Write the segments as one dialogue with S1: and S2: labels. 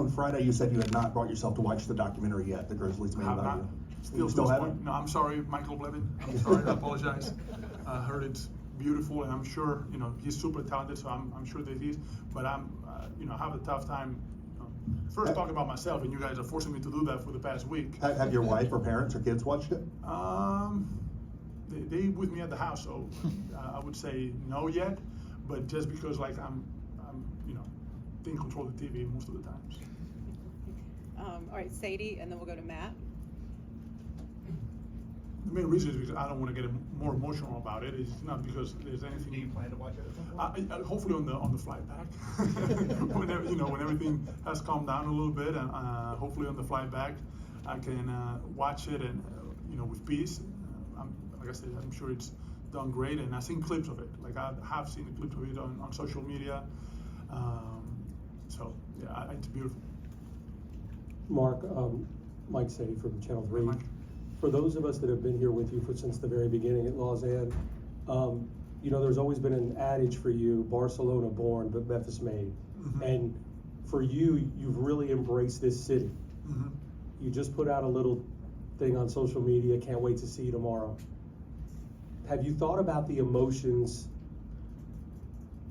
S1: On Friday, you said you had not brought yourself to watch the documentary yet, the Grizzlies made about you. You still haven't?
S2: No, I'm sorry, Michael Blevin. I'm sorry, I apologize. I heard it's beautiful, and I'm sure, he's super talented, so I'm sure that he is. But I have a tough time first talking about myself, and you guys are forcing me to do that for the past week.
S1: Have your wife or parents or kids watched it?
S2: They with me at the house, so I would say no yet. But just because I'm in control of the TV most of the times.
S3: All right, Sadie, and then we'll go to Matt.
S2: The main reason is because I don't want to get more emotional about it. It's not because there's anything.
S4: Do you plan to watch it at some point?
S2: Hopefully on the flight back, when everything has calmed down a little bit, and hopefully on the flight back, I can watch it and with peace. Like I said, I'm sure it's done great, and I've seen clips of it. Like I have seen the clips of it on social media. So yeah, it's beautiful.
S5: Mark, Mike Sadie from Channel 3.
S2: Mike.
S5: For those of us that have been here with you since the very beginning at Lausanne, there's always been an adage for you, Barcelona born, but Memphis made.
S2: Mm-hmm.
S5: And for you, you've really embraced this city.
S2: Mm-hmm.
S5: You just put out a little thing on social media, can't wait to see you tomorrow. Have you thought about the emotions?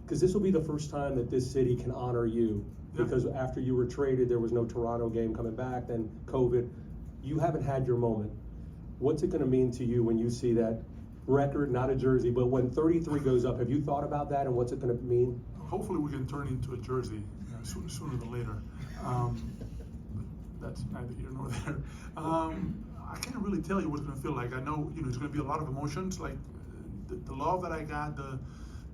S5: Because this will be the first time that this city can honor you.
S2: Yeah.
S5: Because after you were traded, there was no Toronto game coming back, then COVID. You haven't had your moment. What's it going to mean to you when you see that record, not a jersey, but when 33 goes up? Have you thought about that, and what's it going to mean?
S2: Hopefully we can turn into a jersey sooner than later. That's neither here nor there. I can't really tell you what it's going to feel like. I know it's going to be a lot of emotions. Like the love that I got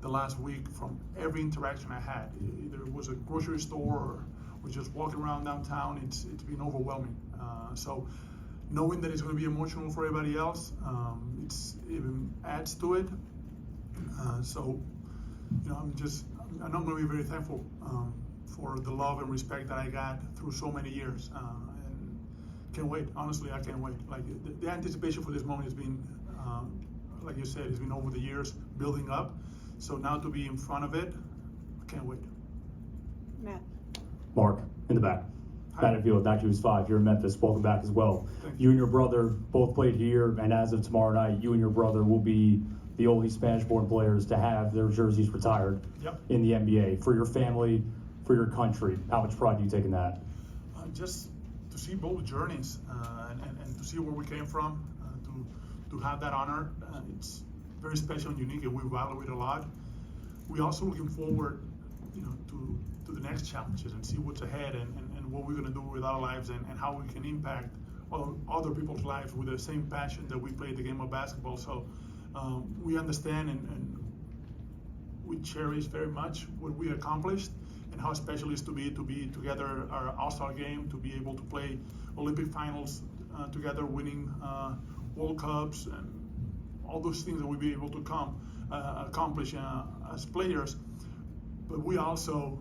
S2: the last week from every interaction I had. Either it was a grocery store or just walking around downtown. It's been overwhelming. So knowing that it's going to be emotional for everybody else, it's even adds to it. So I'm going to be very thankful for the love and respect that I got through so many years, and can't wait. Honestly, I can't wait. Like the anticipation for this moment has been, like you said, it's been over the years building up. So now to be in front of it, I can't wait.
S3: Matt.
S6: Mark, in the back. Battlefield 925, you're in Memphis. Welcome back as well. You and your brother both played here, and as of tomorrow night, you and your brother will be the only Spanish-born players to have their jerseys retired in the NBA. For your family, for your country, how much pride do you take in that?
S2: Just to see both journeys and to see where we came from, to have that honor, it's very special and unique, and we value it a lot. We also looking forward, to the next challenges and see what's ahead and what we're going to do with our lives and how we can impact other people's lives with the same passion that we play the game of basketball. So we understand and we cherish very much what we accomplished and how special it is to be together, our All-Star game, to be able to play Olympic finals together, winning World Cups and all those things that we'll be able to accomplish as players. But we also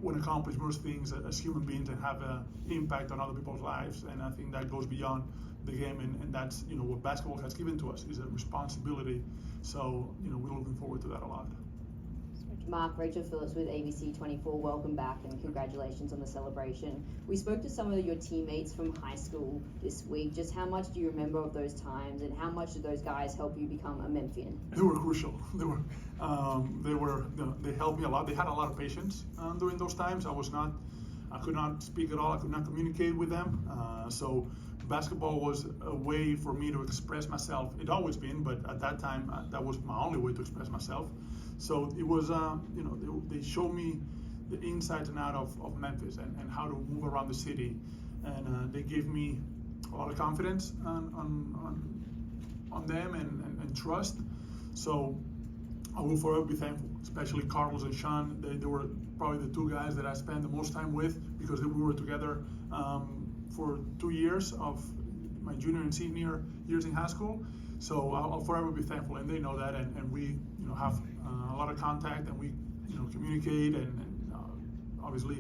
S2: want to accomplish most things as human beings and have an impact on other people's lives. And I think that goes beyond the game, and that's what basketball has given to us is a responsibility. So we're looking forward to that a lot.
S7: Mark, Rachel Phillips with ABC 24, welcome back and congratulations on the celebration. We spoke to some of your teammates from high school this week. Just how much do you remember of those times, and how much did those guys help you become a Memphian?
S2: They were crucial. They helped me a lot. They had a lot of patience during those times. I could not speak at all. I could not communicate with them. So basketball was a way for me to express myself. It always been, but at that time, that was my only way to express myself. So it was, they showed me the insides and out of Memphis and how to move around the city. And they gave me a lot of confidence on them and trust. So I will forever be thankful, especially Carlos and Sean. They were probably the two guys that I spent the most time with because we were together for 2 years of my junior and senior years in high school. So I'll forever be thankful, and they know that, and we have a lot of contact, and we communicate, and obviously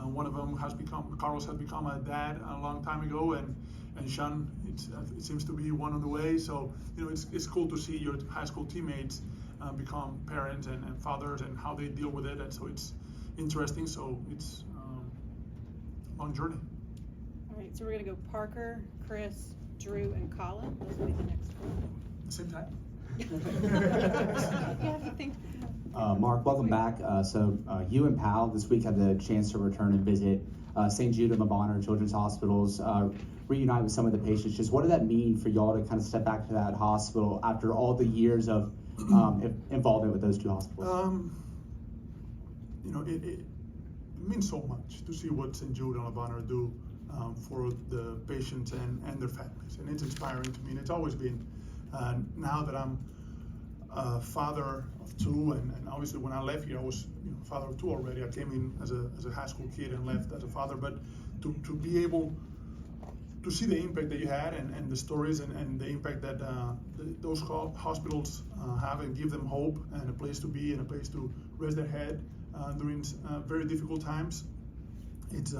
S2: one of them Carlos has become a dad a long time ago, and Sean, it seems to be one on the way. So it's cool to see your high school teammates become parents and fathers and how they deal with it, and so it's interesting. So it's long journey.
S3: All right, so we're gonna go Parker, Chris, Drew, and Colin. Those will be the next four.
S2: At the same time.
S3: Yeah, you think.
S8: Mark, welcome back. You and Pal this week had the chance to return and visit St. Jude and Le Bonheur Children's Hospitals, reunite with some of the patients. Just what did that mean for y'all to kind of step back to that hospital after all the years of involvement with those two hospitals?
S2: It means so much to see what St. Jude and Le Bonheur do for the patients and their families, and it's inspiring to me. And it's always been. Now that I'm a father of two, and obviously when I left here, I was father of two already. I came in as a high school kid and left as a father. But to be able to see the impact that you had and the stories and the impact that those hospitals have and give them hope and a place to be and a place to rest their head during very difficult times, it's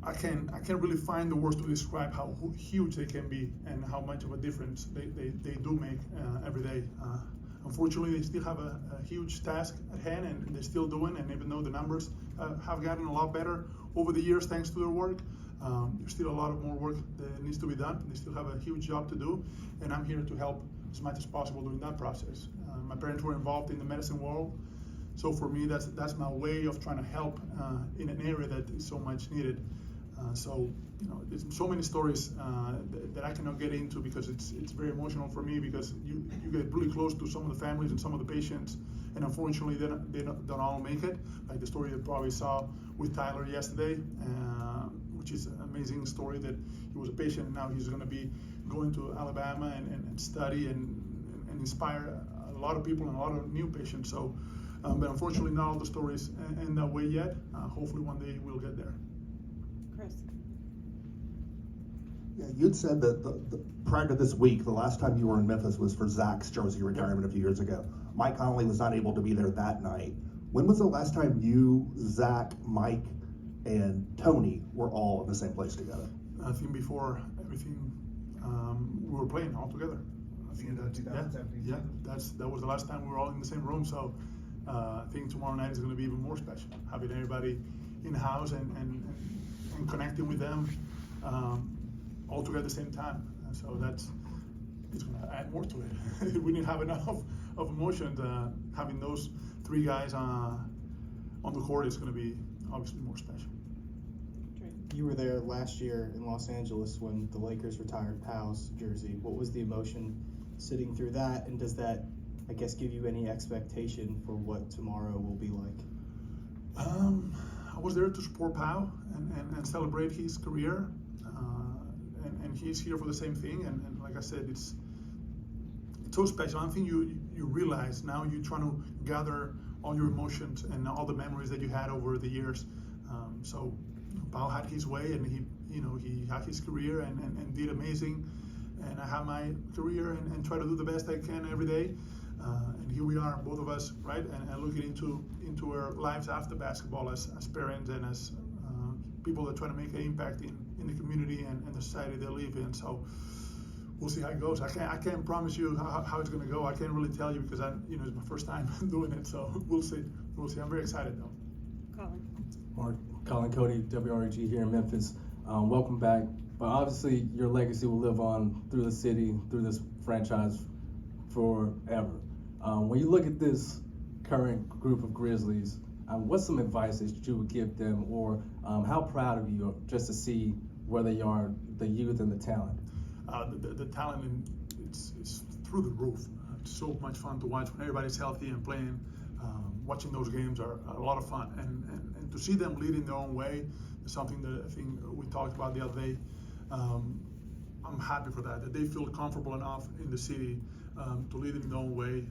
S2: I can't really find the words to describe how huge they can be and how much of a difference they do make every day. Unfortunately, they still have a huge task at hand, and they're still doing. And even though the numbers have gotten a lot better over the years thanks to their work, there's still a lot of more work that needs to be done. They still have a huge job to do, and I'm here to help as much as possible during that process. My parents were involved in the medicine world, so for me, that's my way of trying to help in an area that is so much needed. There's so many stories that I cannot get into because it's very emotional for me, because you get really close to some of the families and some of the patients, and unfortunately they don't all make it. Like the story that probably saw with Tyler yesterday, which is an amazing story that he was a patient and now he's going to be going to Alabama and study and inspire a lot of people and a lot of new patients. So, but unfortunately not all the stories end that way yet. Hopefully one day we'll get there.
S3: Chris.
S1: Yeah, you'd said that the prior to this week, the last time you were in Memphis was for Zach's jersey retirement a few years ago. Mike Conley was not able to be there that night. When was the last time you, Zach, Mike, and Tony were all in the same place together?
S2: I think before everything, we were playing all together. I think that was the last time we were all in the same room. So I think tomorrow night is going to be even more special, having everybody in the house and connecting with them all together at the same time. So it's going to add more to it. We didn't have enough of emotion. Having those three guys on the court is going to be obviously more special.
S4: You were there last year in Los Angeles when the Lakers retired Powell's jersey. What was the emotion sitting through that, and does that, I guess, give you any expectation for what tomorrow will be like?
S2: I was there to support Powell and celebrate his career, and he's here for the same thing. And like I said, it's so special. I think you realize now you're trying to gather all your emotions and all the memories that you had over the years. So Powell had his way, and he had his career and did amazing. And I have my career and try to do the best I can every day. And here we are, both of us, right? And looking into our lives after basketball as parents and as people that try to make an impact in the community and the society they live in. So we'll see how it goes. I can't promise you how it's going to go. I can't really tell you because it's my first time doing it. So we'll see. I'm very excited though.
S3: Colin.
S5: Mark, Colin Cody, WREG here in Memphis. Welcome back. But obviously, your legacy will live on through the city, through this franchise forever. When you look at this current group of Grizzlies, what's some advice that you would give them, or how proud of you just to see where they are, the youth and the talent?
S2: The talent, it's through the roof. It's so much fun to watch when everybody's healthy and playing. Watching those games are a lot of fun, and to see them lead in their own way is something that I think we talked about the other day. I'm happy for that they feel comfortable enough in the city to lead in their own way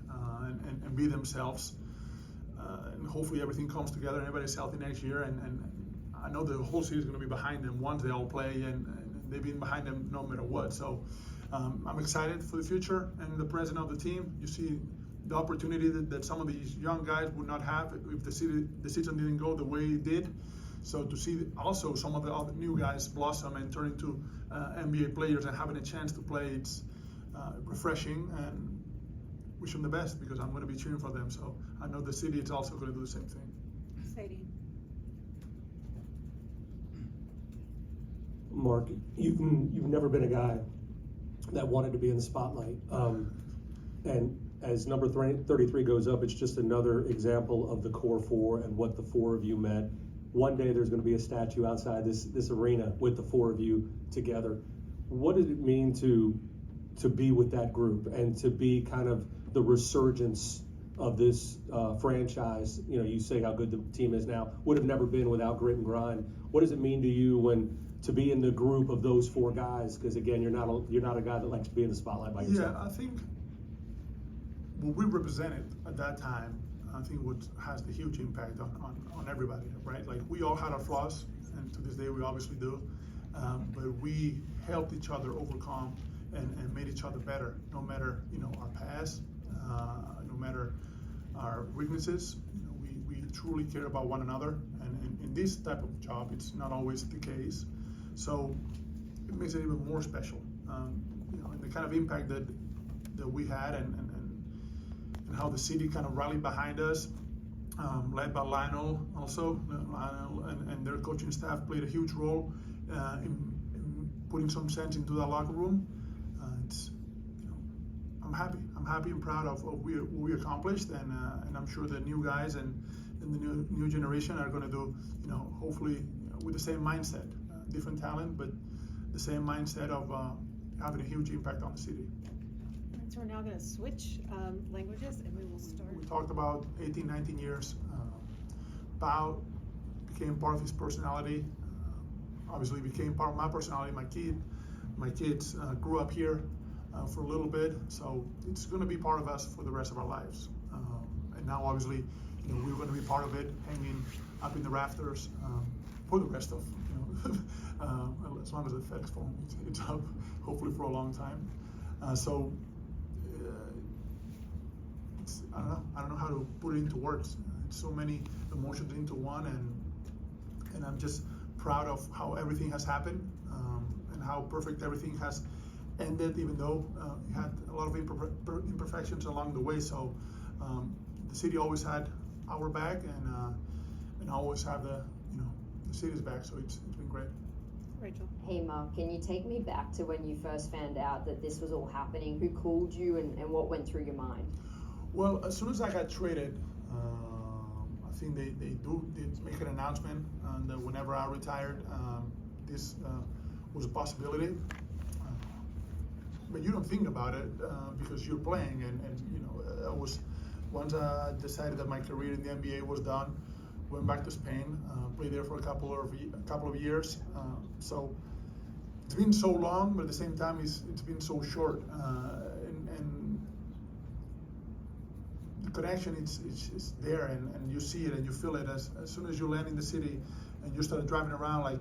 S2: and be themselves. And hopefully everything comes together and everybody's healthy next year. And I know the whole city is going to be behind them once they all play, and they've been behind them no matter what. So I'm excited for the future and the present of the team. You see the opportunity that some of these young guys would not have if the season didn't go the way it did. So to see also some of the other new guys blossom and turn into NBA players and having a chance to play, it's refreshing, and wish them the best because I'm going to be cheering for them. So I know the city is also going to do the same thing.
S3: Sadie.
S5: Mark, you've never been a guy that wanted to be in the spotlight. And as number 33 goes up, it's just another example of the core four and what the four of you meant. One day there's going to be a statue outside this arena with the four of you together. What did it mean to be with that group and to be kind of the resurgence of this franchise? You know, you say how good the team is now, would have never been without grit and grind. What does it mean to you to be in the group of those four guys? Because again, you're not a guy that likes to be in the spotlight by yourself.
S2: Yeah, I think what we represented at that time, I think what has the huge impact on everybody, right? Like, we all had our flaws, and to this day we obviously do, but we helped each other overcome and made each other better, no matter, you know, our past, no matter our weaknesses. You know, we truly care about one another, and in this type of job, it's not always the case. So it makes it even more special. You know, and the kind of impact that we had, and how the city kind of rallied behind us, led by Lionel also. Lionel and their coaching staff played a huge role in putting some sense into that locker room. It's, you know, I'm happy and proud of what we accomplished, and I'm sure the new guys and the new generation are going to do, you know, hopefully, you know, with the same mindset, different talent, but the same mindset of having a huge impact on the city.
S3: So we're now going to switch languages, and we will start.
S2: We talked about 18, 19 years. Pau became part of his personality. Obviously became part of my personality. My kids grew up here for a little bit, so it's going to be part of us for the rest of our lives. And now, obviously, you know, we're going to be part of it, hanging up in the rafters for the rest of, you know, as long as the Fed ExForum, it's up, hopefully for a long time. I don't know how to put it into words. It's so many emotions into one, and I'm just proud of how everything has happened, and how perfect everything has ended, even though it had a lot of imperfections along the way. So the city always had our back, and always have the city's back. So it's been great.
S3: Rachel.
S7: Hey Mark, can you take me back to when you first found out that this was all happening? Who called you, and what went through your mind?
S2: Well, as soon as I got traded, I think they did make an announcement that whenever I retired, this was a possibility. But you don't think about it because you're playing, and you know, once I decided that my career in the NBA was done, went back to Spain, played there for a couple of years. So it's been so long, but at the same time, it's been so short. And the connection is there, and you see it and you feel it as soon as you land in the city and you start driving around, like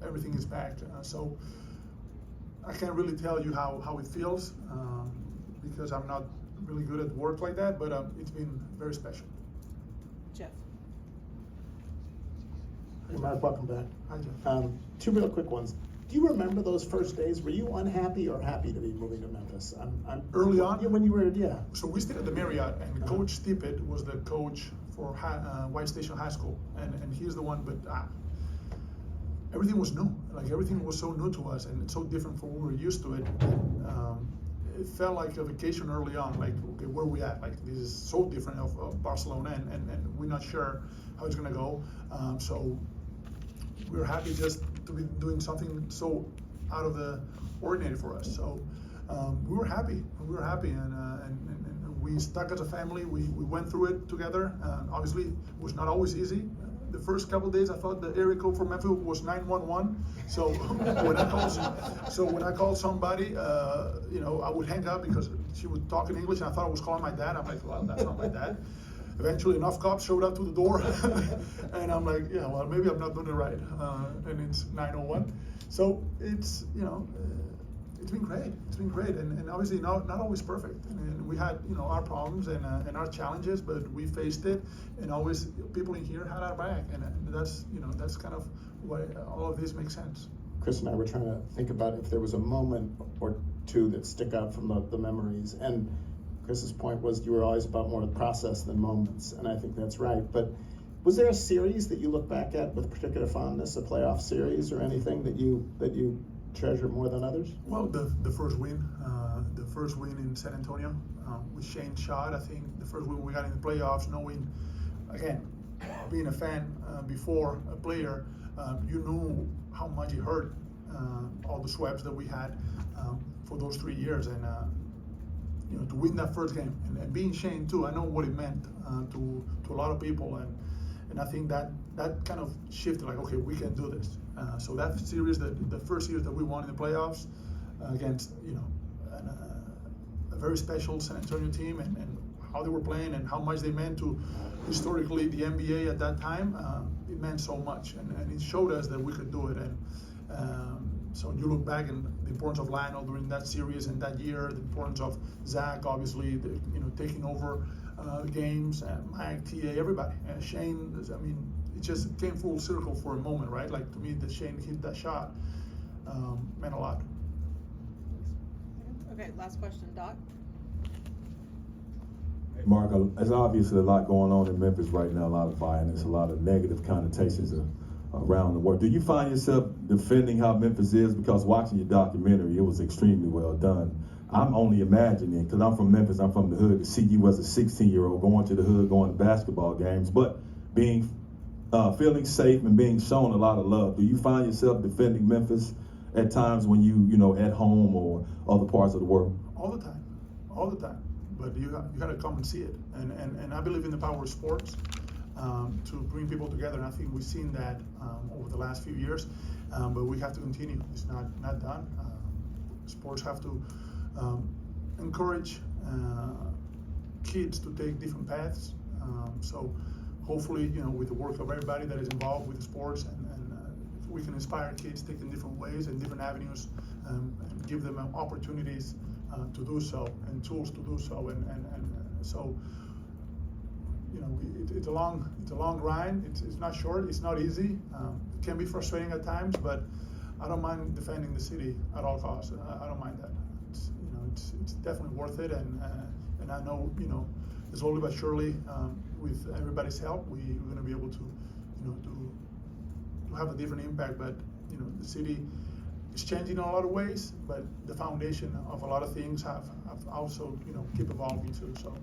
S2: everything is back. So I can't really tell you how it feels because I'm not really good at work like that, but it's been very special.
S3: Jeff.
S9: Hey Mark, welcome back.
S2: Hi, Jeff.
S9: Two real quick ones. Do you remember those first days? Were you unhappy or happy to be moving to Memphis?
S2: Early on?
S9: Yeah, when you were, yeah.
S2: So we stayed at the Marriott, and Coach Tippett was the coach for White Station High School, and he's the one, but everything was new. Like, everything was so new to us, and it's so different from what we were used to it. It felt like a vacation early on, like, okay, where are we at? Like, this is so different of Barcelona, and we're not sure how it's gonna go. So we were happy just to be doing something so out of the ordinary for us. So we were happy, and we stuck as a family. We went through it together. Obviously, it was not always easy. The first couple of days, I thought the area code for Memphis was 911. So when I called somebody, you know, I would hang up because she would talk in English, and I thought I was calling my dad. I'm like, well, that's not my dad. Eventually, enough cops showed up to the door, and I'm like, yeah, well, maybe I'm not doing it right. And it's 901. So it's, you know, it's been great. It's been great, and obviously not always perfect. And we had, you know, our problems and our challenges, but we faced it, and always people in here had our back, and that's, you know, that's kind of why all of this makes sense.
S9: Chris and I were trying to think about if there was a moment or two that stick out from the memories, and Chris's point was you were always about more the process than moments, and I think that's right. But Was there a series that you look back at with particular fondness, a playoff series or anything that you treasure more than others?
S2: Well, the first win in San Antonio with Shane Shot. I think the first win we got in the playoffs, knowing, again, being a fan before a player, you knew how much it hurt all the sweeps that we had for those 3 years, and to win that first game and being Shane too. I know what it meant to a lot of people, and I think that kind of shifted, like, okay, we can do this. So that series, the first series that we won in the playoffs against, a very special San Antonio team, and how they were playing and how much they meant to historically the NBA at that time, it meant so much, and it showed us that we could do it. And so you look back and the importance of Lionel during that series and that year, the importance of Zach, obviously, taking over games, Mike, TA, everybody, Shane. I mean, it just came full circle for a moment, right? Like, to me, that Shane hit that shot meant a lot.
S3: Okay, last question, Doc.
S10: Mark, there's obviously a lot going on in Memphis right now, a lot of violence, a lot of negative connotations around the world. Do you find yourself defending how Memphis is? Because watching your documentary, it was extremely well done. I'm only imagining, because I'm from Memphis, I'm from the hood, to see you as a 16-year-old going to the hood, going to basketball games, but feeling safe and being shown a lot of love. Do you find yourself defending Memphis at times when you at home or other parts of the world?
S2: All the time. But you got to come and see it. And I believe in the power of sports to bring people together. And I think we've seen that over the last few years. But we have to continue. It's not done. Sports have to encourage kids to take different paths. So hopefully, with the work of everybody that is involved with the sports, and if we can inspire kids taking different ways and different avenues, and give them opportunities to do so and tools to do so, and so it's a long grind. It's not short. It's not easy. It can be frustrating at times, but I don't mind defending the city at all costs. I don't mind that. It's definitely worth it, and I know slowly but surely, with everybody's help, we're going to be able to to have a different impact. But the city is changing in a lot of ways, but the foundation of a lot of things have also keep evolving too. So.
S3: All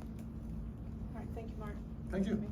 S3: right, thank you, Mark.
S2: Thank you.